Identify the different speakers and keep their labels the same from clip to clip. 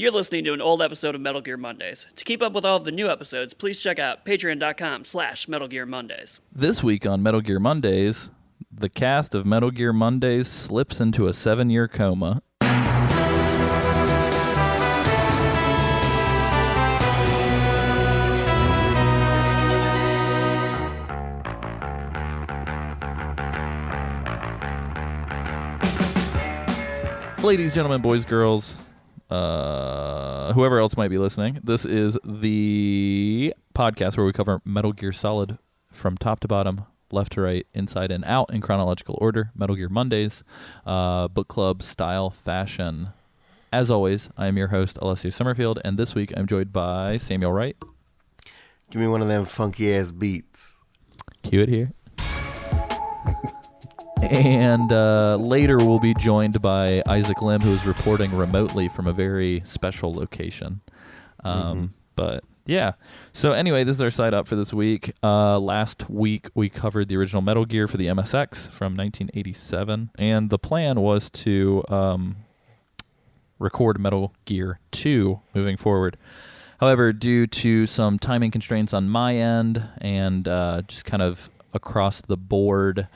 Speaker 1: You're listening to an old episode of Metal Gear Mondays. To keep up with all of the new episodes, please check out patreon.com/Metal Gear Mondays.
Speaker 2: This week on Metal Gear Mondays, the cast of Metal Gear Mondays slips into a 7-year coma. Ladies, gentlemen, boys, girls, whoever else might be listening, this is the podcast where we cover Metal Gear Solid from top to bottom, left to right, inside and out in chronological order. Metal Gear Mondays, book club style fashion. As always, I am your host, Alessio Summerfield, and this week I'm joined by Samuel Wright.
Speaker 3: Give me one of them funky ass beats.
Speaker 2: Cue it here. And later we'll be joined by Isaac Lim, who is reporting remotely from a very special location. But yeah, so anyway, this is our side up for this week. Last week we covered the original Metal Gear for the MSX from 1987, and the plan was to record Metal Gear 2 moving forward. However, due to some timing constraints on my end and just kind of across the board,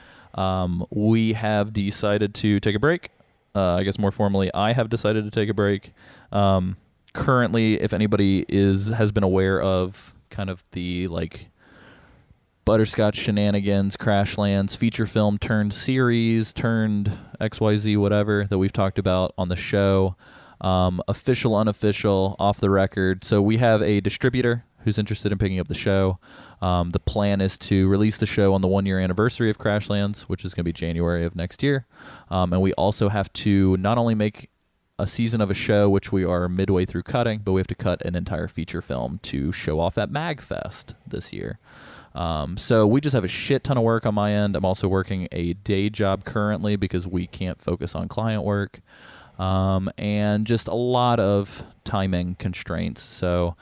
Speaker 2: we have decided to take a break. I guess more formally, I have decided to take a break. Currently, if anybody has been aware of kind of the butterscotch shenanigans, Crashlands feature film turned series, turned XYZ whatever that we've talked about on the show, official, unofficial, off the record. So we have a distributor who's interested in picking up the show. The plan is to release the show on the 1-year anniversary of Crashlands, which is going to be January of next year. And we also have to not only make a season of a show, which we are midway through cutting, but we have to cut an entire feature film to show off at MagFest this year. So we just have a shit ton of work on my end. I'm also working a day job currently because we can't focus on client work. And just a lot of timing constraints. So,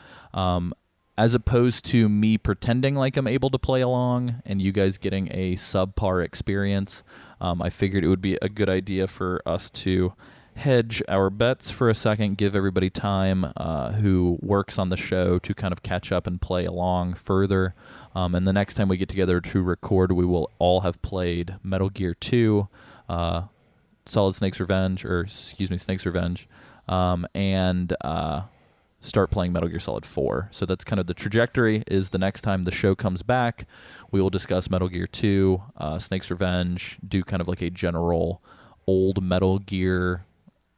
Speaker 2: as opposed to me pretending like I'm able to play along and you guys getting a subpar experience, I figured it would be a good idea for us to hedge our bets for a second, give everybody time who works on the show to kind of catch up and play along further. And the next time we get together to record, we will all have played Metal Gear 2, Snake's Revenge, and start playing Metal Gear Solid 4. So that's kind of the trajectory, is the next time the show comes back, we will discuss Metal Gear 2, Snake's Revenge, do kind of like a general old Metal Gear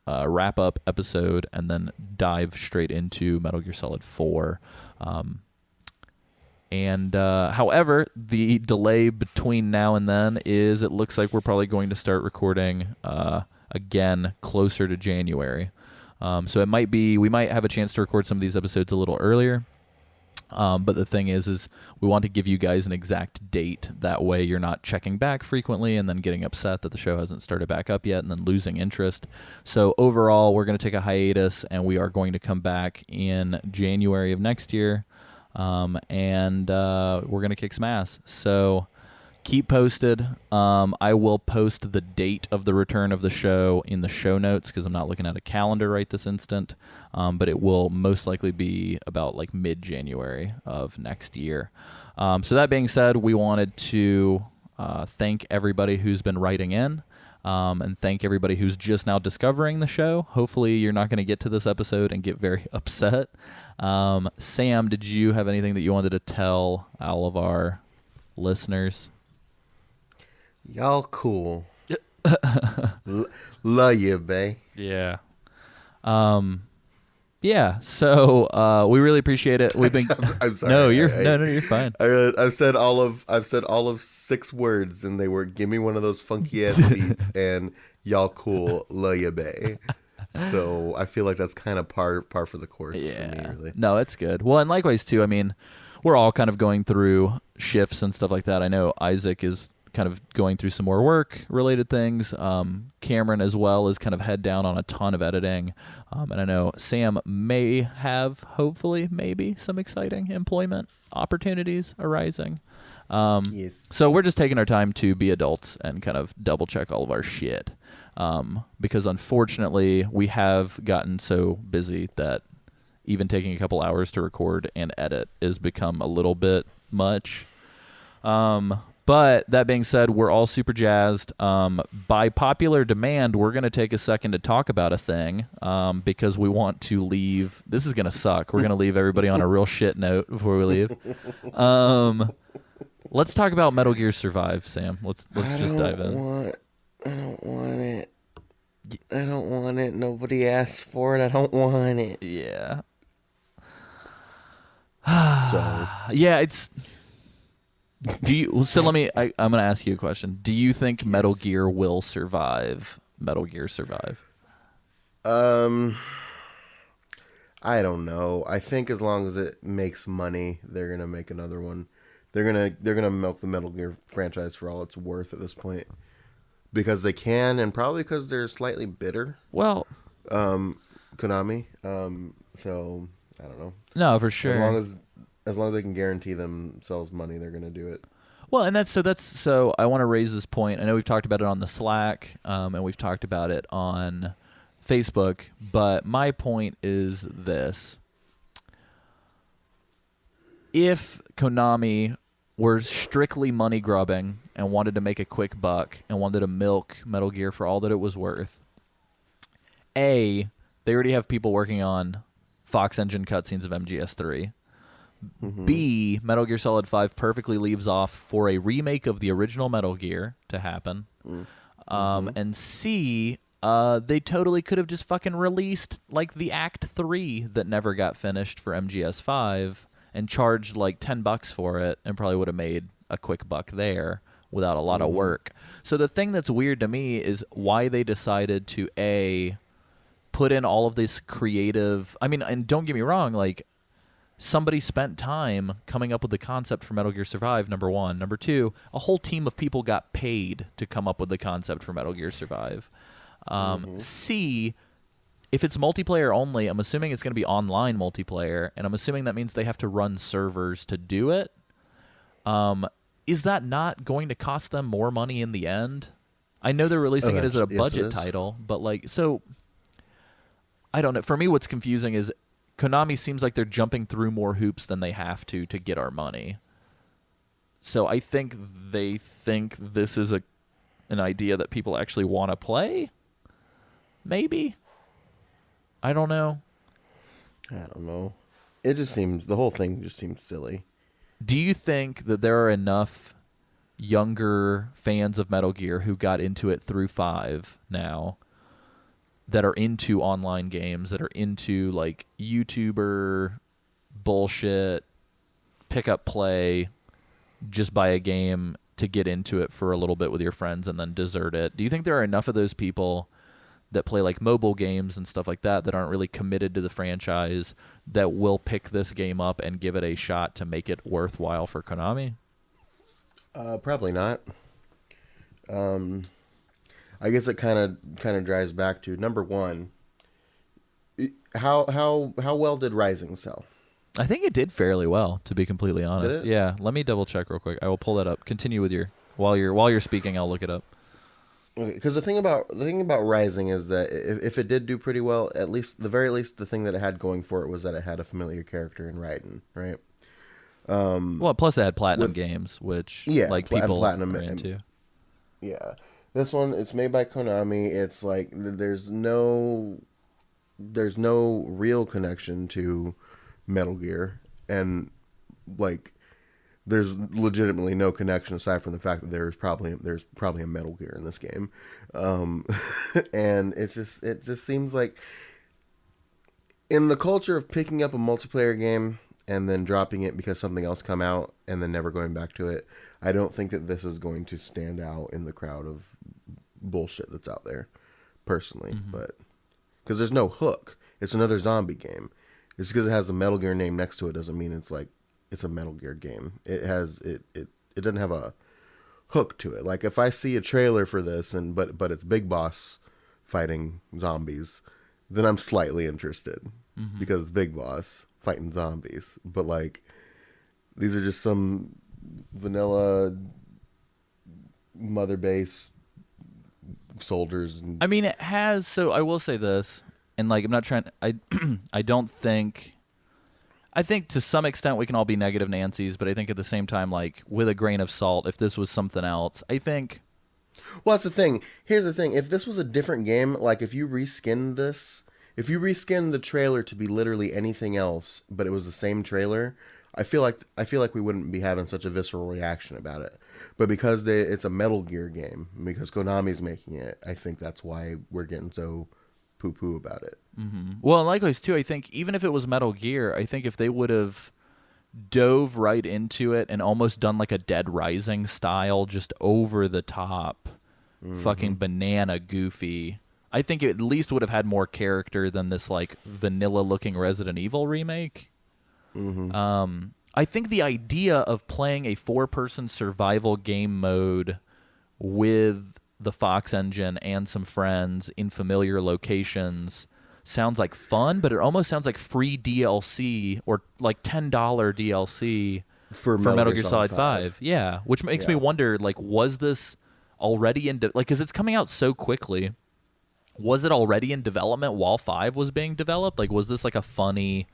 Speaker 2: wrap-up episode, and then dive straight into Metal Gear Solid 4. However, the delay between now and then is it looks like we're probably going to start recording again closer to January. So it might be, we might have a chance to record some of these episodes a little earlier. But the thing is we want to give you guys an exact date. That way you're not checking back frequently and then getting upset that the show hasn't started back up yet and then losing interest. So overall, we're going to take a hiatus and we are going to come back in January of next year. And we're going to kick some ass. So keep posted. I will post the date of the return of the show in the show notes because I'm not looking at a calendar right this instant. But it will most likely be about mid-January of next year. So that being said, we wanted to thank everybody who's been writing in. And thank everybody who's just now discovering the show. Hopefully you're not going to get to this episode and get very upset. Sam, did you have anything that you wanted to tell all of our listeners?
Speaker 3: Y'all cool. Love you, bae.
Speaker 2: Yeah. Yeah. So we really appreciate it. We've been.
Speaker 3: I'm sorry.
Speaker 2: No, you're fine.
Speaker 3: I've said all of 6 words, and they were "give me one of those funky ass beats" and "y'all cool, love you, bae." So I feel like that's kind of par for the course for me, really.
Speaker 2: No, it's good. Well, and likewise too. I mean, we're all kind of going through shifts and stuff like that. I know Isaac is kind of going through some more work related things. Cameron as well is kind of head down on a ton of editing. And I know Sam may have, hopefully, maybe some exciting employment opportunities arising.
Speaker 3: Yes.
Speaker 2: So we're just taking our time to be adults and kind of double check all of our shit. Because unfortunately, we have gotten so busy that even taking a couple hours to record and edit has become a little bit much. But that being said, we're all super jazzed. By popular demand, we're going to take a second to talk about a thing because we want to leave. This is going to suck. We're going to leave everybody on a real shit note before we leave. Let's talk about Metal Gear Survive, Sam. Let's just dive in.
Speaker 3: I don't want it. I don't want it. Nobody asked for it. I don't want it.
Speaker 2: Yeah.
Speaker 3: So
Speaker 2: Yeah, it's... Do you? So let me. I'm going to ask you a question. Do you think Metal Gear will survive? Metal Gear Survive.
Speaker 3: I don't know. I think as long as it makes money, they're gonna make another one. They're gonna milk the Metal Gear franchise for all it's worth at this point, because they can, and probably because they're slightly bitter.
Speaker 2: Well,
Speaker 3: Konami. So I don't know.
Speaker 2: no, for sure.
Speaker 3: As long as they can guarantee themselves money, they're gonna do it.
Speaker 2: Well, and so I want to raise this point. I know we've talked about it on the Slack, and we've talked about it on Facebook, but my point is this. If Konami were strictly money grubbing and wanted to make a quick buck and wanted to milk Metal Gear for all that it was worth, A, they already have people working on Fox Engine cutscenes of MGS3. B, Metal Gear Solid 5 perfectly leaves off for a remake of the original Metal Gear to happen. And C, they totally could have just fucking released like the Act 3 that never got finished for MGS5 and charged like $10 for it and probably would have made a quick buck there without a lot of work. So the thing that's weird to me is why they decided to A, put in all of this creative... I mean, and don't get me wrong, like, somebody spent time coming up with the concept for Metal Gear Survive, number one. Number two, a whole team of people got paid to come up with the concept for Metal Gear Survive. C, if it's multiplayer only, I'm assuming it's going to be online multiplayer, and I'm assuming that means they have to run servers to do it. Is that not going to cost them more money in the end? I know they're releasing it as a budget title, but like, so I don't know. For me, what's confusing is Konami seems like they're jumping through more hoops than they have to get our money. So I think they think this is an idea that people actually want to play. Maybe. I don't know.
Speaker 3: It just seems, the whole thing just seems silly.
Speaker 2: Do you think that there are enough younger fans of Metal Gear who got into it through 5 now that are into online games, that are into like YouTuber bullshit, pick up play, just buy a game to get into it for a little bit with your friends and then desert it? Do you think there are enough of those people that play like mobile games and stuff like that aren't really committed to the franchise that will pick this game up and give it a shot to make it worthwhile for Konami?
Speaker 3: Probably not. I guess it kind of drives back to number one. How well did Rising sell?
Speaker 2: I think it did fairly well, to be completely honest.
Speaker 3: Did it?
Speaker 2: Yeah, let me double check real quick. I will pull that up. Continue with your while you're speaking. I'll look it up.
Speaker 3: Okay, because the thing about Rising is that if it did do pretty well, at least the very least the thing that it had going for it was that it had a familiar character in Raiden, right?
Speaker 2: Well, plus it had Platinum Games, which like people
Speaker 3: Platinum
Speaker 2: are into.
Speaker 3: Yeah, this one, it's made by Konami. It's like there's no real connection to Metal Gear, and like there's legitimately no connection aside from the fact that there's probably a Metal Gear in this game, and it just seems like in the culture of picking up a multiplayer game and then dropping it because something else come out and then never going back to it, I don't think that this is going to stand out in the crowd of bullshit that's out there, personally. But because there's no hook, it's another zombie game. Just because it has a Metal Gear name next to it doesn't mean it's like it's a Metal Gear game. It doesn't have a hook to it. Like if I see a trailer for this but it's Big Boss fighting zombies, then I'm slightly interested because it's Big Boss fighting zombies. But like these are just some vanilla mother base soldiers. And
Speaker 2: I mean, it has. So I will say this, and like, I'm not trying. I don't think. I think to some extent we can all be negative Nancy's, but I think at the same time, like with a grain of salt, if this was something else, I think.
Speaker 3: well, that's the thing. Here's the thing: if this was a different game, like if you reskinned this, if you reskinned the trailer to be literally anything else, but it was the same trailer, I feel like we wouldn't be having such a visceral reaction about it. But because it's a Metal Gear game, because Konami's making it, I think that's why we're getting so poo-poo about it.
Speaker 2: Well, and likewise too, I think even if it was Metal Gear, I think if they would have dove right into it and almost done like a Dead Rising style, just over the top, fucking banana goofy, I think it at least would have had more character than this like vanilla looking Resident Evil remake. I think the idea of playing a 4-person survival game mode with the Fox engine and some friends in familiar locations sounds like fun, but it almost sounds like free DLC or like $10 DLC
Speaker 3: For
Speaker 2: Metal Gear Solid 5. Yeah, which makes me
Speaker 3: Yeah.
Speaker 2: wonder, like, was this already in like, because it's coming out so quickly. Was it already in development while 5 was being developed? Like, was this like a funny,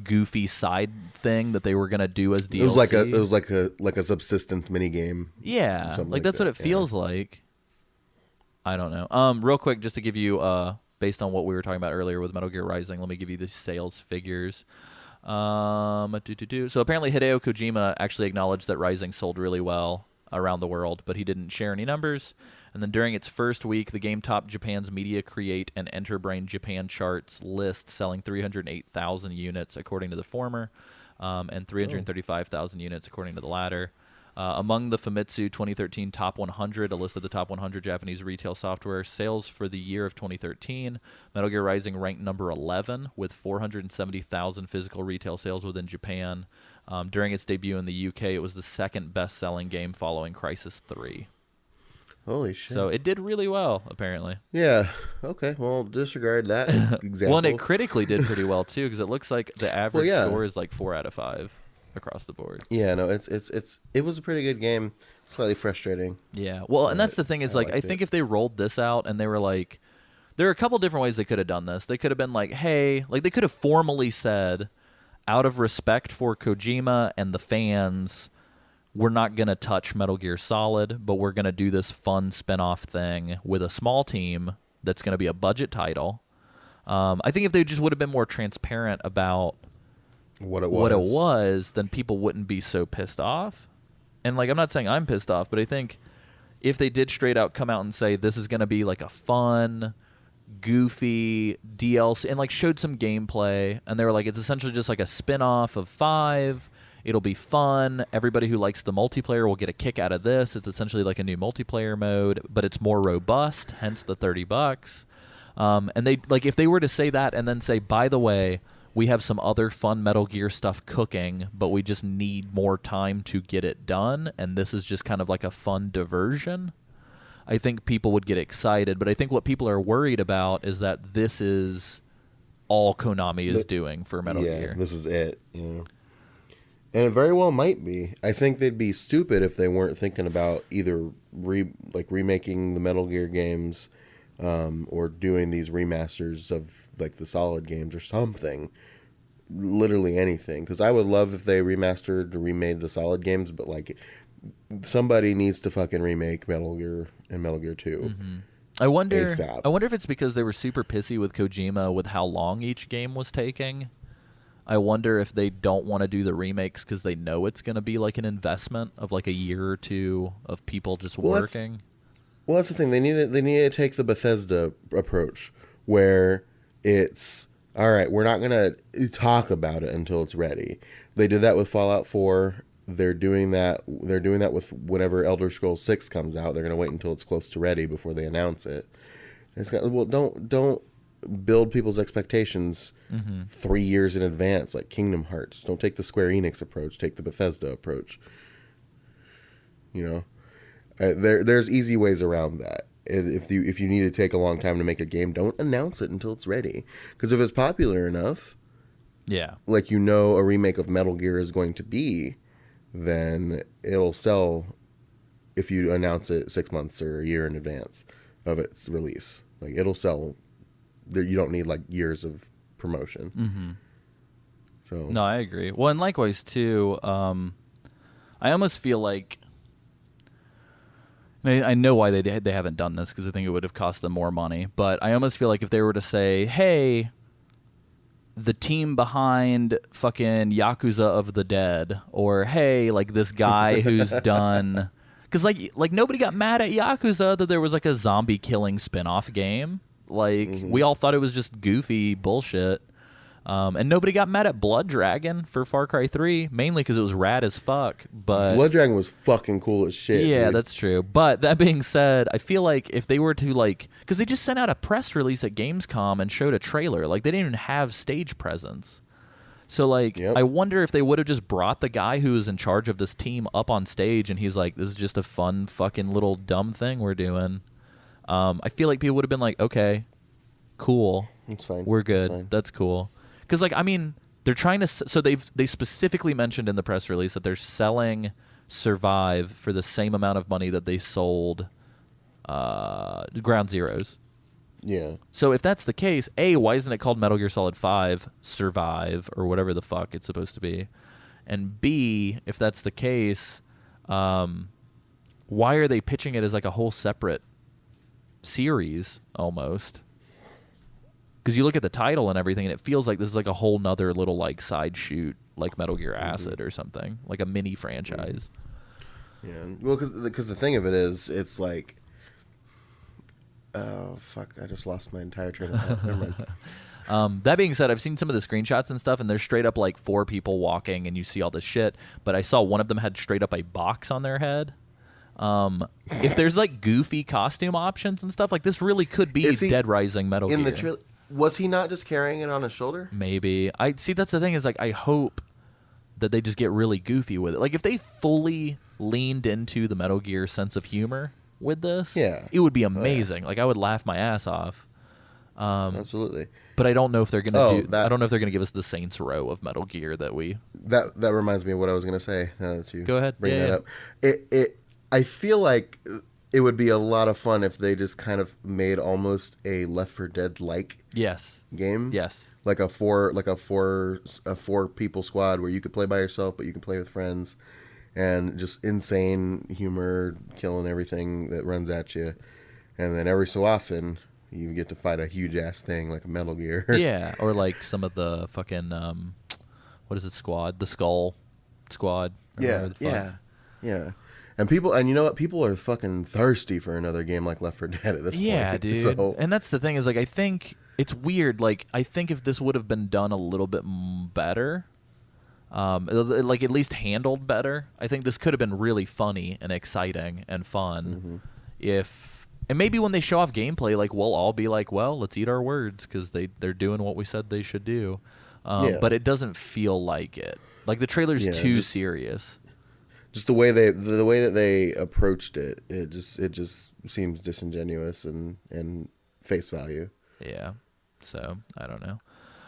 Speaker 2: goofy side thing that they were gonna do as DLC?
Speaker 3: It was like a subsistent mini game.
Speaker 2: Yeah,
Speaker 3: Something
Speaker 2: like
Speaker 3: like
Speaker 2: that's what
Speaker 3: that,
Speaker 2: it feels like. I don't know. Real quick, just to give you, based on what we were talking about earlier with Metal Gear Rising, let me give you the sales figures. So apparently Hideo Kojima actually acknowledged that Rising sold really well around the world, but he didn't share any numbers. And then during its first week, the game topped Japan's Media Create and Enterbrain Japan charts list, selling 308,000 units according to the former, and 335,000 units according to the latter. Among the Famitsu 2013 Top 100, a list of the top 100 Japanese retail software sales for the year of 2013, Metal Gear Rising ranked number 11 with 470,000 physical retail sales within Japan. During its debut in the UK, it was the second best-selling game following Crysis 3.
Speaker 3: Holy shit.
Speaker 2: So it did really well, apparently.
Speaker 3: Yeah. Okay. Well, disregard that example.
Speaker 2: Well, and it critically did pretty well, too, because it looks like the average
Speaker 3: yeah.
Speaker 2: score is like 4 out of 5 across the board.
Speaker 3: Yeah. No. It was a pretty good game. Slightly frustrating.
Speaker 2: Yeah. Well, and that's the thing is, like, I think if they rolled this out and they were like, there are a couple different ways they could have done this. They could have been like, hey, like they could have formally said, out of respect for Kojima and the fans, we're not going to touch Metal Gear Solid, but we're going to do this fun spin-off thing with a small team that's going to be a budget title. I think if they just would have been more transparent about
Speaker 3: What it
Speaker 2: was, then people wouldn't be so pissed off. And, like, I'm not saying I'm pissed off, but I think if they did straight out come out and say this is going to be, like, a fun, goofy DLC, and, like, showed some gameplay, and they were like, it's essentially just like a spin-off of 5, it'll be fun. Everybody who likes the multiplayer will get a kick out of this. It's essentially like a new multiplayer mode, but it's more robust, hence the $30. And they like if they were to say that and then say, by the way, we have some other fun Metal Gear stuff cooking, but we just need more time to get it done, and this is just kind of like a fun diversion, I think people would get excited. But I think what people are worried about is that this is all Konami is doing for Metal Gear.
Speaker 3: This is it. And it very well might be. I think they'd be stupid if they weren't thinking about either remaking the Metal Gear games, or doing these remasters of like the Solid games or something. Literally anything. Because I would love if they remastered or remade the Solid games, but like somebody needs to fucking remake Metal Gear and Metal Gear 2.
Speaker 2: Mm-hmm. I wonder
Speaker 3: ASAP.
Speaker 2: if it's because they were super pissy with Kojima with how long each game was taking. I wonder if they don't want to do the remakes because they know it's going to be like an investment of like a year or two of people just working.
Speaker 3: Well, that's the thing. They need to take the Bethesda approach where it's all right. We're not going to talk about it until it's ready. They did that with Fallout 4. They're doing that. They're doing that with whenever Elder Scrolls 6 comes out. They're going to wait until it's close to ready before they announce it. Don't build people's expectations 3 years in advance like Kingdom Hearts. Don't take the Square Enix approach. Take the Bethesda approach. There's easy ways around that. If you need to take a long time to make a game, don't announce it until it's ready. Because if it's popular enough,
Speaker 2: Yeah.
Speaker 3: like a remake of Metal Gear is going to be, then it'll sell if you announce it 6 months or a year in advance of its release. Like, it'll sell. You don't need like years of promotion.
Speaker 2: Mm-hmm.
Speaker 3: So
Speaker 2: No, I agree. Well, and likewise too. I almost feel like I know why they haven't done this, because I think it would have cost them more money. But I almost feel like if they were to say, "Hey, the team behind fucking Yakuza of the Dead," or "Hey, like this guy who's done," because like nobody got mad at Yakuza that there was like a zombie killing spin-off game. Like we all thought it was just goofy bullshit. And nobody got mad at Blood Dragon for Far Cry 3, mainly because it was rad as fuck. But
Speaker 3: Blood Dragon was fucking cool as shit.
Speaker 2: yeah,
Speaker 3: dude.
Speaker 2: that's true. But that being said, I feel like if they were to because they just sent out a press release at Gamescom and showed a trailer. Like they didn't even have stage presence. So
Speaker 3: Yep.
Speaker 2: I wonder if they would have just brought the guy who was in charge of this team up on stage, and he's like, "This is just a fun fucking little dumb thing we're doing." I feel like people would have been like, "Okay, cool,
Speaker 3: It's fine.
Speaker 2: we're
Speaker 3: It's
Speaker 2: good.
Speaker 3: fine.
Speaker 2: That's cool." Because they're trying to. So they specifically mentioned in the press release that they're selling Survive for the same amount of money that they sold Ground Zeroes.
Speaker 3: Yeah.
Speaker 2: So if that's the case, A, why isn't it called Metal Gear Solid 5 Survive or whatever the fuck it's supposed to be? And B, if that's the case, why are they pitching it as like a whole separate series almost? Because you look at the title and everything, and it feels like this is like a whole nother little like side shoot, like Metal Gear Acid or something, like a mini franchise.
Speaker 3: Yeah. Well, because the thing of it is, it's like, oh fuck, I just lost my entire train of thought. Never mind.
Speaker 2: That being said, I've seen some of the screenshots and stuff, and there's straight up like 4 people walking, and you see all this shit. But I saw one of them had straight up a box on their head. If there's like goofy costume options and stuff, like this really could be
Speaker 3: Is he-
Speaker 2: Dead Rising Metal
Speaker 3: In
Speaker 2: Gear.
Speaker 3: the trailer, was he not just carrying it on his shoulder?
Speaker 2: Maybe. I see. That's the thing is like I hope that they just get really goofy with it. Like if they fully leaned into the Metal Gear sense of humor with this,
Speaker 3: Yeah.
Speaker 2: it would be amazing. Like I would laugh my ass off.
Speaker 3: Absolutely.
Speaker 2: But I don't know if they're gonna
Speaker 3: Oh,
Speaker 2: do.
Speaker 3: that-
Speaker 2: I don't know if they're gonna give us the Saints Row of Metal Gear that we.
Speaker 3: That reminds me of what I was gonna say. Now that you
Speaker 2: Go ahead.
Speaker 3: bring
Speaker 2: Yeah,
Speaker 3: that
Speaker 2: yeah.
Speaker 3: up. I feel like it would be a lot of fun if they just kind of made almost a Left 4 Dead like
Speaker 2: Yes.
Speaker 3: game.
Speaker 2: Yes.
Speaker 3: Like a four people squad where you could play by yourself, but you can play with friends, and just insane humor, killing everything that runs at you, and then every so often you get to fight a huge ass thing like a Metal Gear.
Speaker 2: Yeah. Or like some of the fucking what is it? Squad. The Skull Squad. or whatever the fuck.
Speaker 3: Yeah. And you know what? People are fucking thirsty for another game like Left 4 Dead at this point.
Speaker 2: Yeah, dude.
Speaker 3: So,
Speaker 2: And that's the thing is like I think it's weird. Like I think if this would have been done a little bit better, like at least handled better, I think this could have been really funny and exciting and fun. And maybe when they show off gameplay, like we'll all be like, well, let's eat our words because they're doing what we said they should do.
Speaker 3: Yeah.
Speaker 2: But it doesn't feel like it. Like the trailer's
Speaker 3: Yeah,
Speaker 2: too
Speaker 3: just-
Speaker 2: serious.
Speaker 3: just the way that they approached it, it just seems disingenuous and face value.
Speaker 2: Yeah. So, I don't know.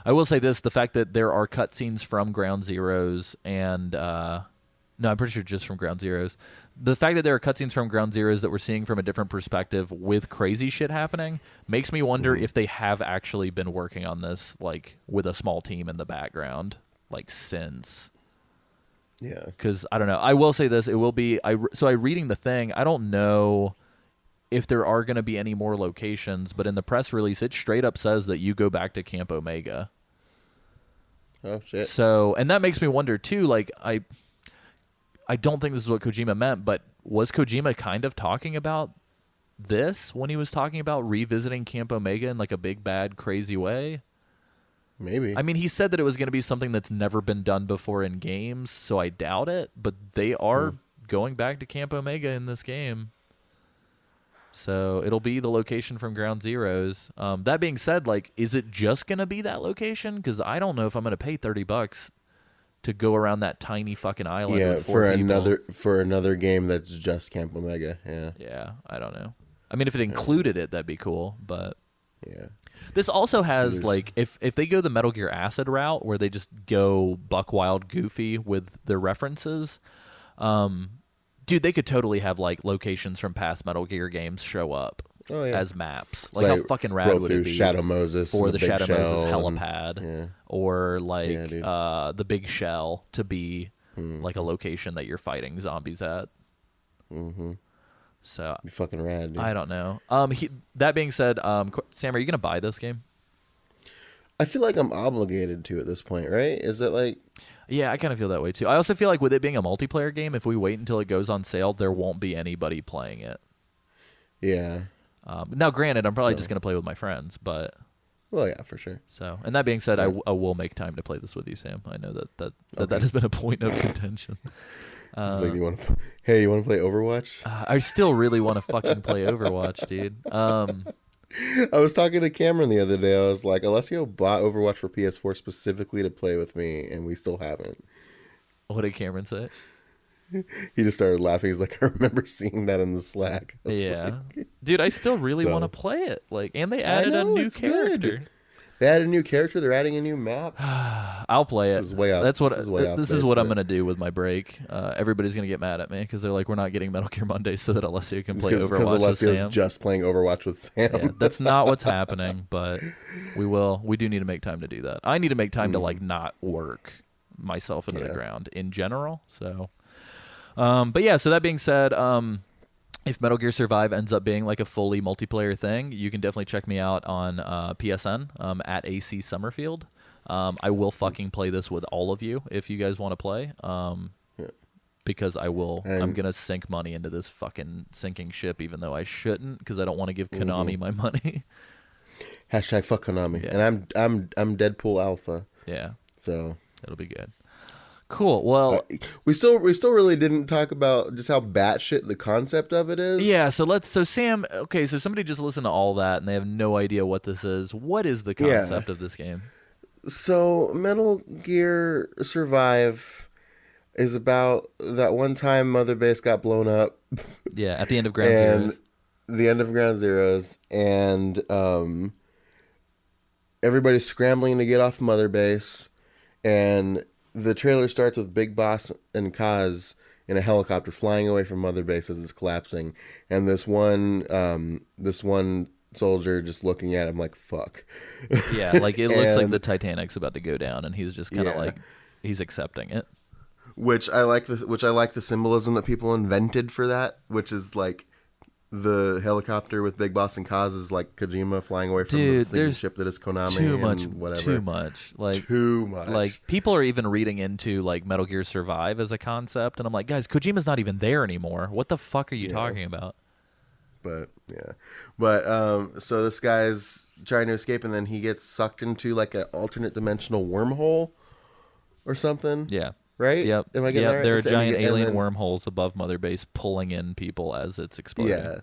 Speaker 2: I will say this, the fact that there are cutscenes from Ground Zeroes and no, I'm pretty sure just from Ground Zeroes. The fact that there are cutscenes from Ground Zeroes that we're seeing from a different perspective with crazy shit happening makes me wonder if they have actually been working on this like with a small team in the background like since.
Speaker 3: Yeah.
Speaker 2: Because I don't know. I will say this: it will be. I reading the thing. I don't know if there are going to be any more locations, but in the press release, it straight up says that you go back to Camp Omega.
Speaker 3: Oh shit.
Speaker 2: So, and that makes me wonder too. Like, I don't think this is what Kojima meant, but was Kojima kind of talking about this when he was talking about revisiting Camp Omega in like a big bad crazy way?
Speaker 3: Maybe.
Speaker 2: I mean, he said that it was going to be something that's never been done before in games, so I doubt it. But they are going back to Camp Omega in this game. So it'll be the location from Ground Zeroes. That being said, like, is it just going to be that location? Because I don't know if I'm going to pay $30 to go around that tiny fucking island.
Speaker 3: yeah,
Speaker 2: with 4 people.
Speaker 3: for another game that's just Camp Omega. Yeah.
Speaker 2: Yeah, I don't know. I mean, if it included it, that'd be cool. But
Speaker 3: Yeah.
Speaker 2: this also has
Speaker 3: There's-
Speaker 2: like if they go the Metal Gear Acid route where they just go buck wild goofy with their references, Dude, they could totally have like locations from past Metal Gear games show up as maps. Like, how fucking rad would it be
Speaker 3: Shadow Moses
Speaker 2: for the Shadow Moses
Speaker 3: Shell
Speaker 2: helipad, or like the Big Shell to be like a location that you're fighting zombies at.
Speaker 3: Mm-hmm.
Speaker 2: So
Speaker 3: be fucking rad, dude.
Speaker 2: I don't know. That being said, Sam, are you gonna buy this game?
Speaker 3: I feel like I'm obligated to at this point, right? Is it like?
Speaker 2: Yeah, I kind of feel that way too. I also feel like with it being a multiplayer game, if we wait until it goes on sale, there won't be anybody playing it.
Speaker 3: Yeah.
Speaker 2: Now, granted, I'm probably just gonna play with my friends, but.
Speaker 3: Well, yeah, for sure.
Speaker 2: So, and that being said, I will make time to play this with you, Sam. I know that has been a point of contention.
Speaker 3: It's like, you want to play Overwatch?
Speaker 2: I still really want to fucking play Overwatch, dude.
Speaker 3: I was talking to Cameron the other day. I was like, Alessio bought Overwatch for PS4 specifically to play with me, and we still haven't.
Speaker 2: What did Cameron say?
Speaker 3: He just started laughing. He's like, I remember seeing that in the Slack.
Speaker 2: Yeah. Dude, I still really want to play it. Like, and they added a new character.
Speaker 3: Good. They added a new character. They're adding a new map.
Speaker 2: I'll play it.
Speaker 3: This is way out.
Speaker 2: That's what
Speaker 3: this
Speaker 2: is what I'm gonna do with my break. Everybody's gonna get mad at me because they're like, we're not getting Metal Gear Monday so that Alessio can play Overwatch with
Speaker 3: Alessio's
Speaker 2: Sam.
Speaker 3: just playing Overwatch with Sam.
Speaker 2: Yeah, that's not what's happening, but we will. We do need to make time to do that. I need to make time to like not work myself into the ground in general. So, but yeah. So that being said, if Metal Gear Survive ends up being like a fully multiplayer thing, you can definitely check me out on PSN at AC Summerfield. I will fucking play this with all of you if you guys want to play. Because I will. I'm going to sink money into this fucking sinking ship, even though I shouldn't, because I don't want to give Konami my money.
Speaker 3: Hashtag fuck Konami.
Speaker 2: Yeah.
Speaker 3: And I'm Deadpool Alpha.
Speaker 2: Yeah.
Speaker 3: So
Speaker 2: it'll be good. Cool. Well,
Speaker 3: we still really didn't talk about just how batshit the concept of it is.
Speaker 2: Yeah. So Sam. Okay. So somebody just listened to all that and they have no idea what this is. What is the concept of this game?
Speaker 3: So Metal Gear Survive is about that one time Mother Base got blown up.
Speaker 2: Yeah. At the end of Ground Zeroes.
Speaker 3: The end of Ground Zeroes, and everybody's scrambling to get off Mother Base, and the trailer starts with Big Boss and Kaz in a helicopter flying away from Mother Base as it's collapsing, and this one soldier just looking at him like, fuck.
Speaker 2: Yeah, like it looks like the Titanic's about to go down, and he's just kind of like, he's accepting it.
Speaker 3: Which I like the symbolism that people invented for that, which is like the helicopter with Big Boss and Kaz is like Kojima flying away from the sinking ship that is Konami.
Speaker 2: Too much,
Speaker 3: whatever.
Speaker 2: too much. Like people are even reading into like Metal Gear Survive as a concept, and I'm like, guys, Kojima's not even there anymore. What the fuck are you talking about?
Speaker 3: But so this guy's trying to escape, and then he gets sucked into like an alternate dimensional wormhole or something.
Speaker 2: Yeah.
Speaker 3: Right?
Speaker 2: Yep.
Speaker 3: Am I getting that right?
Speaker 2: There are giant alien wormholes above Mother Base pulling in people as it's exploding.
Speaker 3: Yeah.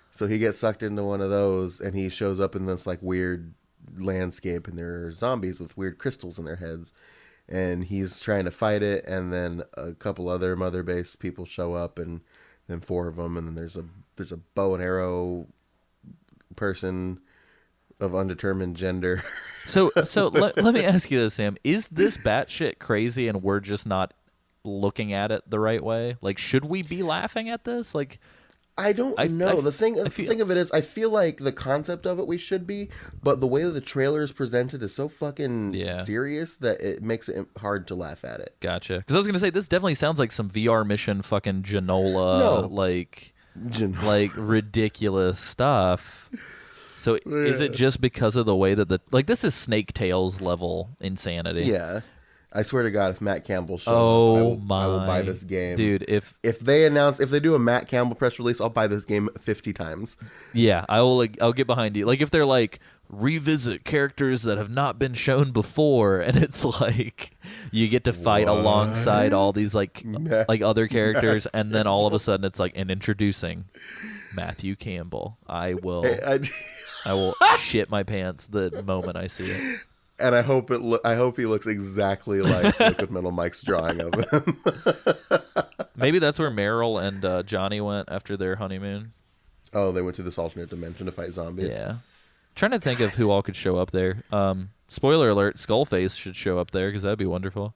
Speaker 3: So he gets sucked into one of those, and he shows up in this like weird landscape, and there are zombies with weird crystals in their heads, and he's trying to fight it, and then a couple other Mother Base people show up, and then 4 of them, and then there's a bow and arrow person of undetermined gender.
Speaker 2: So let me ask you this, Sam. Is this batshit crazy and we're just not looking at it the right way? Like, should we be laughing at this? Like,
Speaker 3: I don't know. The thing of it is, I feel like the concept of it we should be, but the way that the trailer is presented is so fucking serious that it makes it hard to laugh at it.
Speaker 2: Gotcha. Because I was gonna say this definitely sounds like some VR mission fucking Genola, like ridiculous stuff. So is it just because of the way that this is Snake Tales level insanity?
Speaker 3: Yeah. I swear to God, if Matt Campbell shows up, I will buy this game.
Speaker 2: Dude, if
Speaker 3: they do a Matt Campbell press release, I'll buy this game 50 times.
Speaker 2: Yeah, I'll get behind you. Like if they're like revisit characters that have not been shown before, and it's like you get to fight alongside all these like other characters, and then all of a sudden it's like, and introducing Matthew Campbell. I will shit my pants the moment I see it.
Speaker 3: And I hope he looks exactly like Liquid Metal Mike's drawing of him.
Speaker 2: Maybe that's where Meryl and Johnny went after their honeymoon.
Speaker 3: Oh, they went to this alternate dimension to fight zombies.
Speaker 2: Yeah. Trying to think of who all could show up there. Spoiler alert, Skullface should show up there because that'd be wonderful.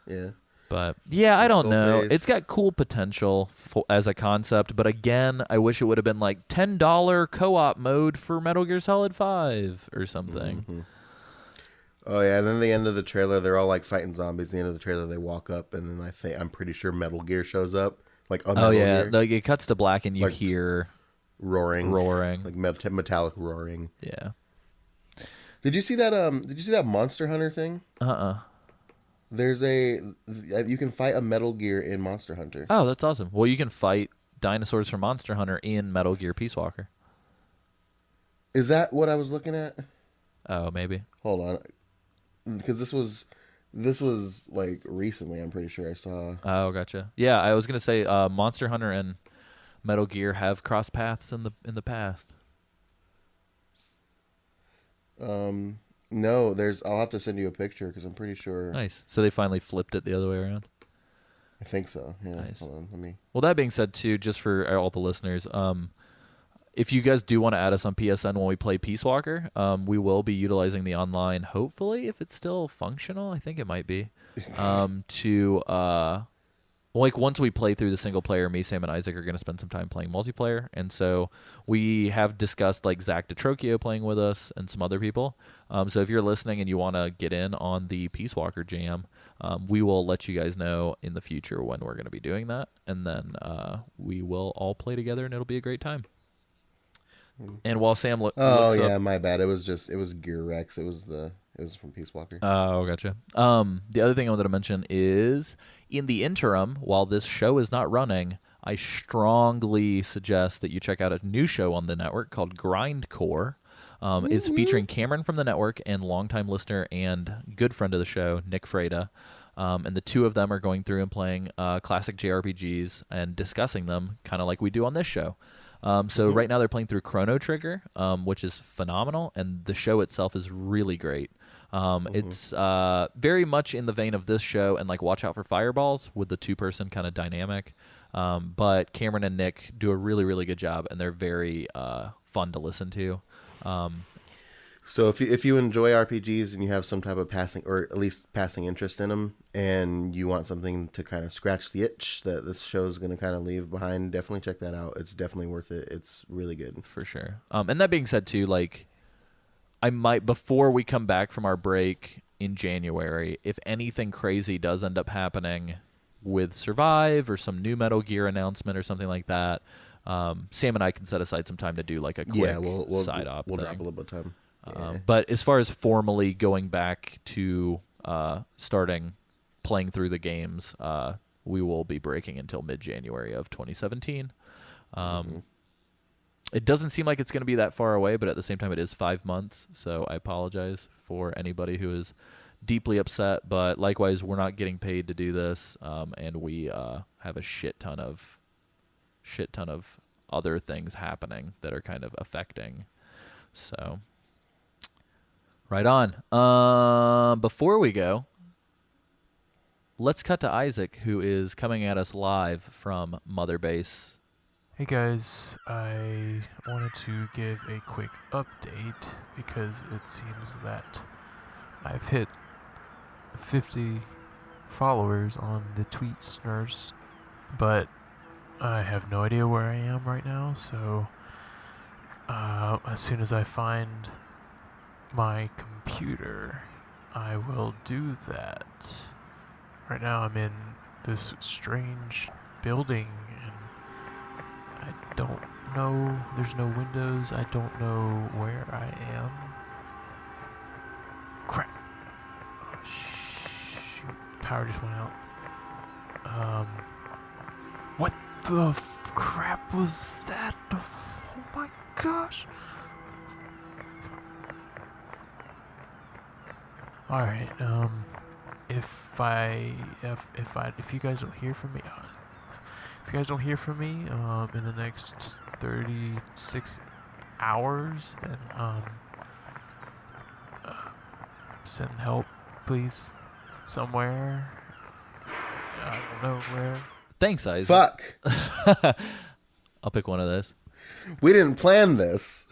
Speaker 3: Yeah.
Speaker 2: But yeah, I don't know.
Speaker 3: Skullface.
Speaker 2: It's got cool potential as a concept, but again, I wish it would have been like $10 co-op mode for Metal Gear Solid 5 or something.
Speaker 3: Mm-hmm. Oh yeah, and then the end of the trailer, they're all like fighting zombies. The end of the trailer, they walk up, and then I'm pretty sure Metal Gear shows up, like a Metal Gear,
Speaker 2: Like it cuts to black and you
Speaker 3: Like,
Speaker 2: hear
Speaker 3: roaring,
Speaker 2: roaring.
Speaker 3: like metallic roaring.
Speaker 2: Yeah.
Speaker 3: Did you see that? Did you see that Monster Hunter thing? There's you can fight a Metal Gear in Monster Hunter.
Speaker 2: Oh, that's awesome. Well, you can fight dinosaurs from Monster Hunter in Metal Gear Peace Walker.
Speaker 3: Is that what I was looking at?
Speaker 2: Oh, maybe.
Speaker 3: Hold on, because this was like recently. I'm pretty sure I saw.
Speaker 2: Oh, gotcha. Yeah, I was gonna say Monster Hunter and Metal Gear have crossed paths in the past.
Speaker 3: No, I'll have to send you a picture because I'm pretty sure.
Speaker 2: Nice. So they finally flipped it the other way around.
Speaker 3: I think so. Yeah.
Speaker 2: Nice.
Speaker 3: Hold on. Let me.
Speaker 2: Well, that being said, too, just for all the listeners, if you guys do want to add us on PSN when we play Peace Walker, we will be utilizing the online, hopefully, if it's still functional. I think it might be. Like once we play through the single player, me, Sam, and Isaac are going to spend some time playing multiplayer. And so we have discussed like Zach DeTrocchio playing with us and some other people. So if you're listening and you want to get in on the Peace Walker jam, we will let you guys know in the future when we're going to be doing that. And then we will all play together and it'll be a great time. And while Sam looks
Speaker 3: yeah, my bad. It was Gear Rex. It was from Peace Walker.
Speaker 2: Oh, gotcha. The other thing I wanted to mention is in the interim, while this show is not running, I strongly suggest that you check out a new show on the network called Grindcore. It's featuring Cameron from the network and longtime listener and good friend of the show, Nick Freda. And the two of them are going through and playing classic JRPGs and discussing them kind of like we do on this show. So right now they're playing through Chrono Trigger, which is phenomenal, and the show itself is really great. It's very much in the vein of this show and like Watch Out for Fireballs with the two-person kind of dynamic. But Cameron and Nick do a really, really good job, and they're very fun to listen to.
Speaker 3: So if you enjoy RPGs and you have some type of passing or at least passing interest in them, and you want something to kind of scratch the itch that this show is going to kind of leave behind, definitely check that out. It's definitely worth it. It's really good.
Speaker 2: For sure. And that being said, too, like I might, before we come back from our break in January, if anything crazy does end up happening with Survive or some new Metal Gear announcement or something like that, Sam and I can set aside some time to do like a quick side op
Speaker 3: we'll
Speaker 2: thing.
Speaker 3: drop a little bit of time. Yeah.
Speaker 2: But as far as formally going back to starting playing through the games, we will be breaking until mid-January of 2017. It doesn't seem like it's going to be that far away, but at the same time, it is 5 months. So I apologize for anybody who is deeply upset. But likewise, we're not getting paid to do this, and we have a shit ton of other things happening that are kind of affecting. So, right on. Before we go, let's cut to Isaac, who is coming at us live from Mother Base.
Speaker 4: Hey guys, I wanted to give a quick update because it seems that I've hit 50 followers on the Tweetsners, but I have no idea where I am right now, so as soon as I find my computer, I will do that. Right now I'm in this strange building and I don't know, there's no windows, I don't know where I am. Crap. Oh, shoot, power just went out. What the crap was that? Oh my gosh. Alright, if you guys don't hear from me, in the next 36 hours, then send help, please, somewhere. I don't know where.
Speaker 2: Thanks, Isaac.
Speaker 3: Fuck.
Speaker 2: I'll pick one of those.
Speaker 3: We didn't plan this.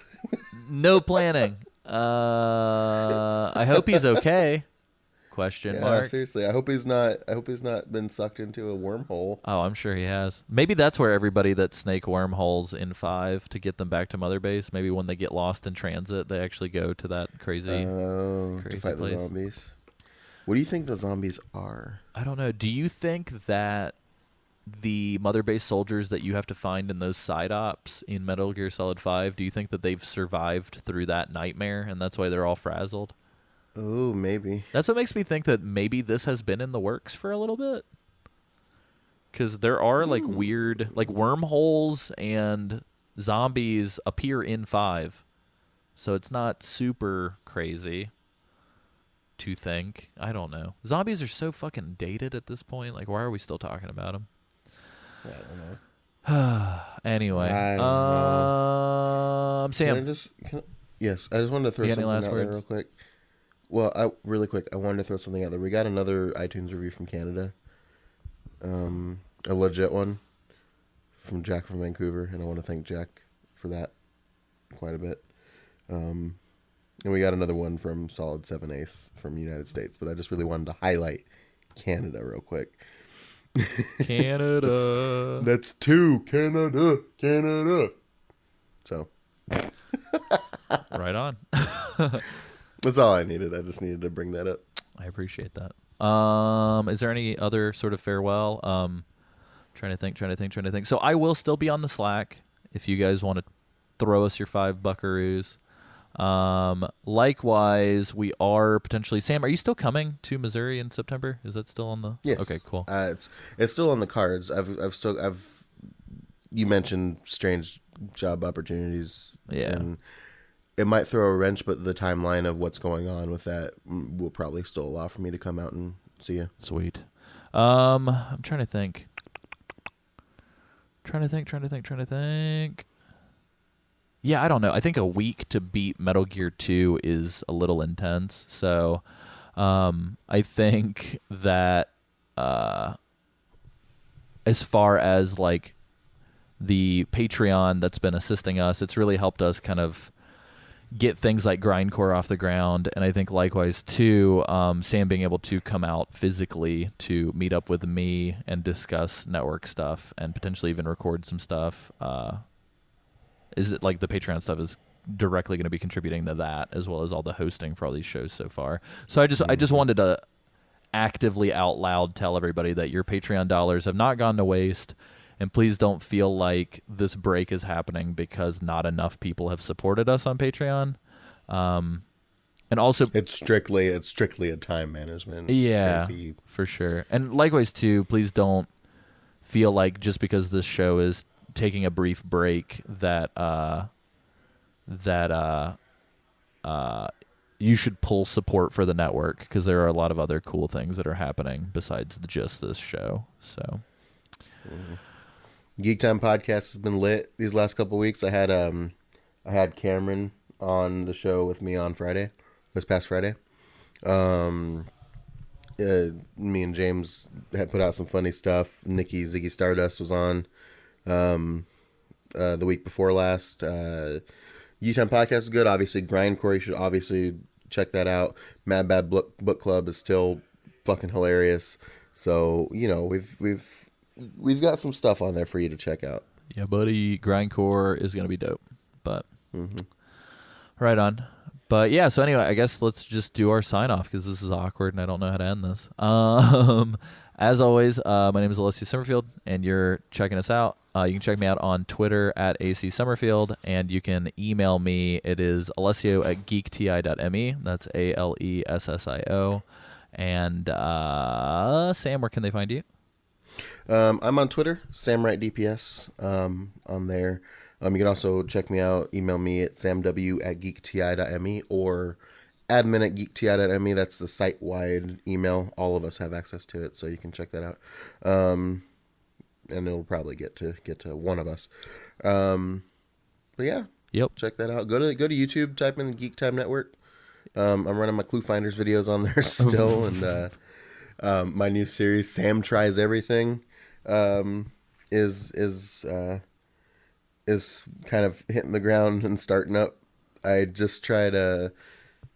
Speaker 2: No planning. I hope he's okay. Question
Speaker 3: Yeah,
Speaker 2: mark.
Speaker 3: seriously. I hope he's not been sucked into a wormhole.
Speaker 2: Oh, I'm sure he has. Maybe that's where everybody that snake wormholes in 5 to get them back to Mother Base. Maybe when they get lost in transit, they actually go to that crazy
Speaker 3: To fight
Speaker 2: place.
Speaker 3: the zombies. What do you think the zombies are?
Speaker 2: I don't know. Do you think that the Mother Base soldiers that you have to find in those side ops in Metal Gear Solid 5, do you think that they've survived through that nightmare and that's why they're all frazzled?
Speaker 3: Oh, maybe.
Speaker 2: That's what makes me think that maybe this has been in the works for a little bit. Because there are like weird, like wormholes and zombies appear in 5. So it's not super crazy to think. I don't know. Zombies are so fucking dated at this point. Like, why are we still talking about them?
Speaker 3: I don't know.
Speaker 2: Anyway,
Speaker 3: I don't know.
Speaker 2: Sam.
Speaker 3: Yes, I just wanted to throw
Speaker 2: You got any
Speaker 3: something
Speaker 2: last
Speaker 3: out there
Speaker 2: words?
Speaker 3: real quick. Well, really quick, I wanted to throw something out there. We got another iTunes review from Canada, a legit one from Jack from Vancouver, and I want to thank Jack for that quite a bit. And we got another one from Solid 7 Ace from the United States, but I just really wanted to highlight Canada real quick.
Speaker 2: Canada.
Speaker 3: That's 2. Canada. So.
Speaker 2: Right on.
Speaker 3: That's all I needed. I just needed to bring that up.
Speaker 2: I appreciate that. Is there any other sort of farewell? Trying to think. So I will still be on the Slack if you guys want to throw us your 5 buckaroos. Likewise, we are potentially. Sam, are you still coming to Missouri in September? Is that still on the?
Speaker 3: Yes.
Speaker 2: Okay, cool.
Speaker 3: It's still on the cards. You mentioned strange job opportunities.
Speaker 2: Yeah.
Speaker 3: And it might throw a wrench, but the timeline of what's going on with that will probably still allow for me to come out and see you.
Speaker 2: Sweet. I'm trying to think. Trying to think. Yeah, I don't know. I think a week to beat Metal Gear 2 is a little intense. So I think that as far as like the Patreon that's been assisting us, it's really helped us kind of get things like Grindcore off the ground. And I think likewise too, Sam being able to come out physically to meet up with me and discuss network stuff and potentially even record some stuff. Is it like the Patreon stuff is directly going to be contributing to that, as well as all the hosting for all these shows so far. So I just wanted to actively out loud tell everybody that your Patreon dollars have not gone to waste, and please don't feel like this break is happening because not enough people have supported us on Patreon. And also,
Speaker 3: It's strictly a time management.
Speaker 2: yeah,
Speaker 3: crazy.
Speaker 2: for sure. And likewise too, please don't feel like just because this show is taking a brief break that you should pull support for the network, because there are a lot of other cool things that are happening besides just this show. So
Speaker 3: Geek Time Podcast has been lit these last couple weeks. I had Cameron on the show with me on this past Friday. Me and James had put out some funny stuff. Nikki Ziggy Stardust was on the week before last. Geek Time Podcast is good. Obviously, Grindcore, you should obviously check that out. Mad Bad Book Club is still fucking hilarious. So, you know, we've got some stuff on there for you to check out.
Speaker 2: yeah, buddy, Grindcore is gonna be dope. But right on. But yeah, so anyway, I guess let's just do our sign off because this is awkward and I don't know how to end this. As always, my name is Alessio Summerfield, and you're checking us out. You can check me out on Twitter at AC Summerfield, and you can email me. It is alessio@geekti.me. That's ALESSIO. And Sam, where can they find you?
Speaker 3: I'm on Twitter, SamWrightDPS, on there. You can also check me out, email me at samw@geekti.me or admin@geekti.me. That's the site-wide email. All of us have access to it, so you can check that out. And it'll probably get to one of us. But yeah,
Speaker 2: Yep.
Speaker 3: check that out. Go to YouTube, type in the Geek Time Network. I'm running my Clue Finders videos on there still, and my new series, Sam Tries Everything, is kind of hitting the ground and starting up. I just tried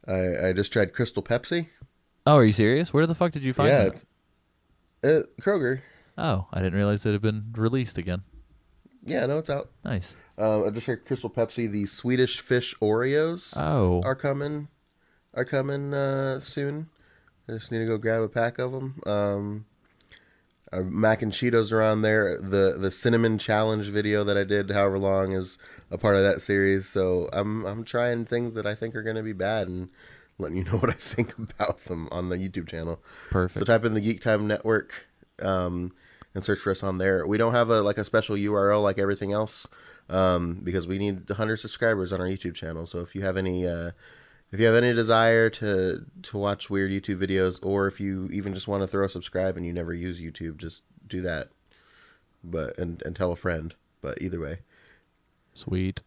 Speaker 3: Crystal Pepsi,
Speaker 2: Oh, are you serious? Where the fuck did you find
Speaker 3: Yeah,
Speaker 2: that?
Speaker 3: it's Kroger.
Speaker 2: Oh, I didn't realize it had been released again.
Speaker 3: Yeah, no, it's out.
Speaker 2: Nice.
Speaker 3: I just heard Crystal Pepsi. The Swedish Fish Oreos
Speaker 2: Oh,
Speaker 3: are coming. Soon. I just need to go grab a pack of them. Mac and Cheetos are on there. The cinnamon challenge video that I did, however long, is a part of that series. So I'm trying things that I think are going to be bad and letting you know what I think about them on the YouTube channel.
Speaker 2: perfect.
Speaker 3: So type in the Geek Time Network and search for us on there. We don't have a special URL like everything else because we need 100 subscribers on our YouTube channel. So if you have any desire to watch weird YouTube videos, or if you even just want to throw a subscribe and you never use YouTube, just do that. But and tell a friend. But either way.
Speaker 2: Sweet.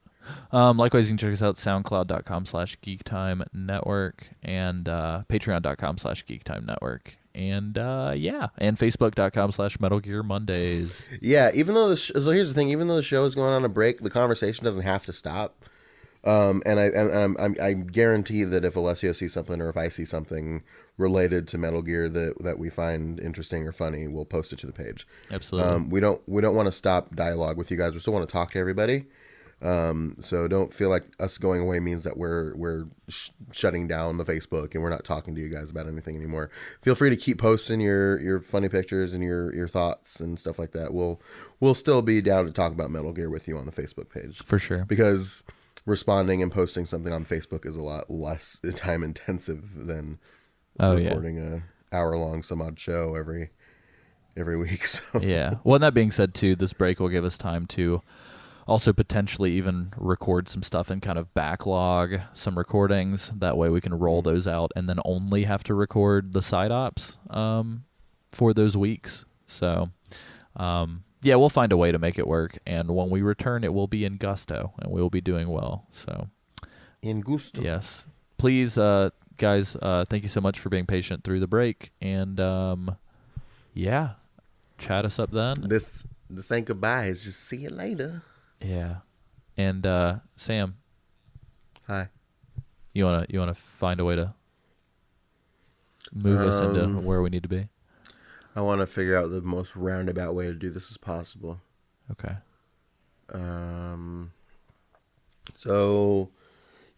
Speaker 2: Likewise, you can check us out soundcloud.com/geektimenetwork and patreon.com/geektimenetwork. And and facebook.com/Metal Gear Mondays.
Speaker 3: Yeah, even though so here's the thing, even though the show is going on a break, the conversation doesn't have to stop. And I guarantee that if Alessio sees something or if I see something related to Metal Gear that we find interesting or funny, we'll post it to the page.
Speaker 2: Absolutely.
Speaker 3: We don't want to stop dialogue with you guys. We still want to talk to everybody. So don't feel like us going away means that we're shutting down the Facebook and we're not talking to you guys about anything anymore. Feel free to keep posting your funny pictures and your thoughts and stuff like that. We'll still be down to talk about Metal Gear with you on the Facebook page.
Speaker 2: For sure.
Speaker 3: Because responding and posting something on Facebook is a lot less time intensive than recording a hour-long some odd show every week. So.
Speaker 2: Yeah. Well, and that being said, too, this break will give us time to also potentially even record some stuff and kind of backlog some recordings. That way we can roll those out and then only have to record the side ops for those weeks. So, yeah, we'll find a way to make it work. And when we return, it will be in gusto and we will be doing well. So,
Speaker 3: in gusto.
Speaker 2: yes. Please, guys, thank you so much for being patient through the break. And, yeah, chat us up then.
Speaker 3: This ain't goodbye. It's just see you later.
Speaker 2: Yeah. And Sam,
Speaker 3: Hi.
Speaker 2: you wanna find a way to move us into where we need to be?
Speaker 3: I want to figure out the most roundabout way to do this as possible.
Speaker 2: Okay.
Speaker 3: So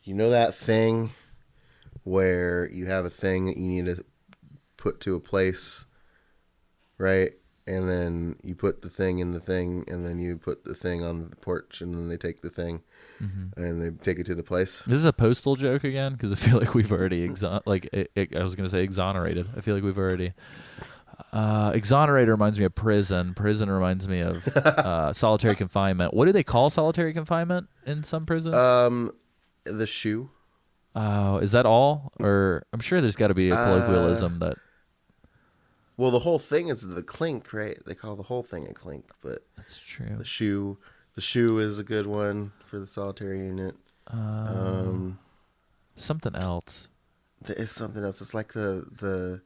Speaker 3: you know that thing where you have a thing that you need to put to a place, right? And then you put the thing in the thing, and then you put the thing on the porch, and then they take the thing, and they take it to the place.
Speaker 2: This is a postal joke again because I feel like we've already I was gonna say exonerated. I feel like we've already exonerated reminds me of prison. Prison reminds me of solitary confinement. What do they call solitary confinement in some prisons?
Speaker 3: The shoe.
Speaker 2: Oh, is that all? Or I'm sure there's got to be a colloquialism that.
Speaker 3: Well, the whole thing is the clink, right? They call the whole thing a clink, but
Speaker 2: That's true.
Speaker 3: the shoe is a good one for the solitary unit.
Speaker 2: Something else.
Speaker 3: There is something else. It's like the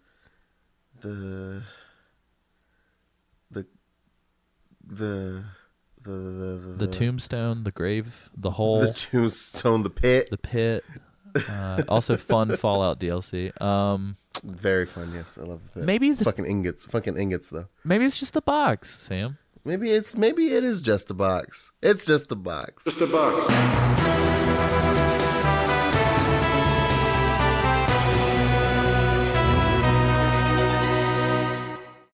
Speaker 2: tombstone, the grave, the hole,
Speaker 3: the tombstone, the pit.
Speaker 2: the pit. Also, fun Fallout DLC.
Speaker 3: Very fun. Yes, I love the pit.
Speaker 2: Maybe it's
Speaker 3: fucking ingots though.
Speaker 2: maybe it's just the box, Sam.
Speaker 3: Maybe it is just a box. It's just a box.
Speaker 5: Just a box.